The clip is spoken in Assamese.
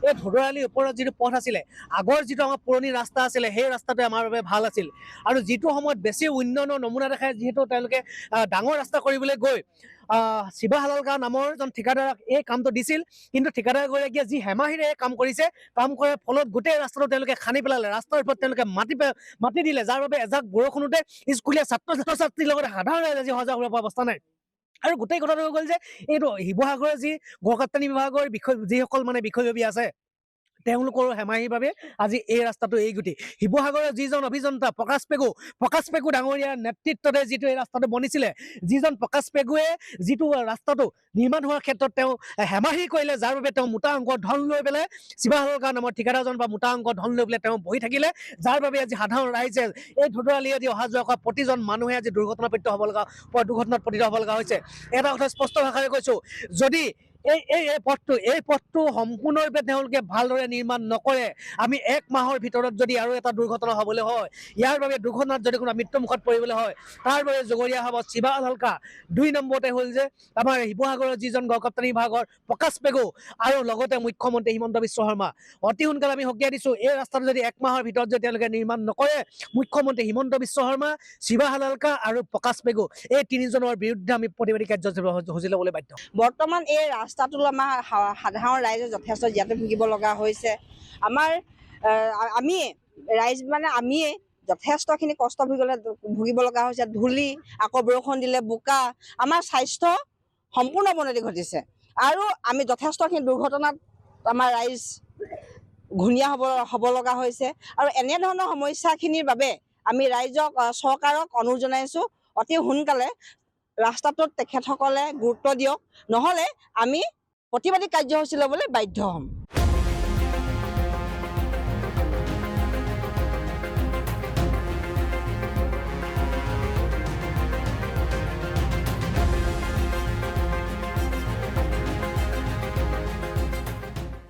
এই ধোদৰালিৰ ওপৰত যিটো পথ আছিলে আগৰ যিটো আমাৰ পুৰণি ৰাস্তা আছিলে সেই ৰাস্তাটো আমাৰ বাবে ভাল আছিল আৰু যিটো সময়ত বেছি উন্নয়নৰ নমুনা দেখায় যিহেতু তেওঁলোকে ডাঙৰ ৰাস্তা কৰিবলৈ গৈ শিৱা হাজৰিকা নামৰ এজন ঠিকাদাৰক এই কামটো দিছিল কিন্তু ঠিকাদাৰগৰাকীয়ে যি হেমাহিৰে কাম কৰিছে কাম কৰাৰ ফলত গোটেই ৰাস্তাটো তেওঁলোকে খান্দি পেলালে ৰাস্তাৰ ওপৰত তেওঁলোকে মাটি দিলে যাৰ বাবে এজাক বৰষুণতে স্কুলীয়া ছাত্ৰ ছাত্ৰীৰ লগতে সাধাৰণ ৰাইজ আজি অহা যোৱা কৰিব পৰা অৱস্থা নাই আৰু গোটেই কথাটো হৈ গ'ল যে এইটো শিৱসাগৰৰ যি গড়কাপ্তানি বিভাগৰ যিসকল মানে বিষয়ববী আছে তেওঁলোকৰ হেমাহিৰ বাবে আজি এই ৰাস্তাটো এই গতি শিৱসাগৰৰ যিজন অভিযন্তা প্ৰকাশ পেগু ডাঙৰীয়াৰ নেতৃত্বতে যিটো এই ৰাস্তাটো বনিছিলে যিজন প্ৰকাশ পেগুৱে যিটো ৰাস্তাটো নিৰ্মাণ হোৱাৰ ক্ষেত্ৰত তেওঁ হেমাহি কৰিলে যাৰ বাবে তেওঁ মোটা অংকৰ ধন লৈ পেলাই শিৱা হাজৰিকা নামৰ ঠিকাদাৰজন বা মোটা অংকৰ ধন লৈ পেলাই তেওঁ বহি থাকিলে যাৰ বাবে আজি সাধাৰণ ৰাইজে এই ধোদৰালি আজি অহা যোৱা কৰা প্ৰতিজন মানুহে আজি দুৰ্ঘটনাত পতিত হ'ব লগা হৈছে এটা কথা স্পষ্ট ভাষাৰে কৈছো যদি এই পথটো সম্পূৰ্ণৰূপে তেওঁলোকে ভালদৰে নিৰ্মাণ নকৰে আমি 1 মাহৰ ভিতৰত যদি আৰু এটা দুৰ্ঘটনা হ'বলৈ হয় ইয়াৰ বাবে দুৰ্ঘটনাত যদি কোনো মৃত্যুমুখত পৰিবলৈ হয় তাৰ বাবে জগৰীয়া হ'ব শিৱা হাজৰিকা 2 নম্বৰতে হ'ল যে আমাৰ শিৱসাগৰৰ যিজন গড়কাপ্তানি বিভাগৰ প্ৰকাশ পেগু আৰু লগতে মুখ্যমন্ত্ৰী হিমন্ত বিশ্ব শৰ্মা অতি সোনকালে আমি সকীয়াই দিছোঁ এই ৰাস্তাটো যদি 1 মাহৰ ভিতৰত যদি তেওঁলোকে নিৰ্মাণ নকৰে মুখ্যমন্ত্ৰী হিমন্ত বিশ্ব শৰ্মা শিৱা হাজৰিকা আৰু প্ৰকাশ পেগু এই তিনিজনৰ বিৰুদ্ধে আমি প্ৰতিবাদী কাৰ্যসূচী ল'বলৈ বাধ্য বৰ্তমান এই ৰাস্তাটো আমাৰ সাধাৰণ ৰাইজে যথেষ্ট জীয়াতু ভুগিব লগা হৈছে আমাৰ আমিয়ে যথেষ্টখিনি কষ্ট ভুগিব লগা হৈছে ধূলি আকৌ বৰষুণ দিলে বোকা আমাৰ স্বাস্থ্য সম্পূৰ্ণ অৱনতি ঘটিছে আৰু আমি যথেষ্টখিনি দুৰ্ঘটনাত আমাৰ ৰাইজ ঘূণীয়া হ'ব লগা হৈছে আৰু এনেধৰণৰ সমস্যাখিনিৰ বাবে আমি ৰাইজক চৰকাৰক অনুৰোধ জনাইছোঁ অতি সোনকালে ৰাস্তাটোত তেখেতসকলে গুৰুত্ব দিয়ক নহ'লে আমি প্ৰতিবাদী কাৰ্যসূচী ল'বলৈ বাধ্য হ'ম।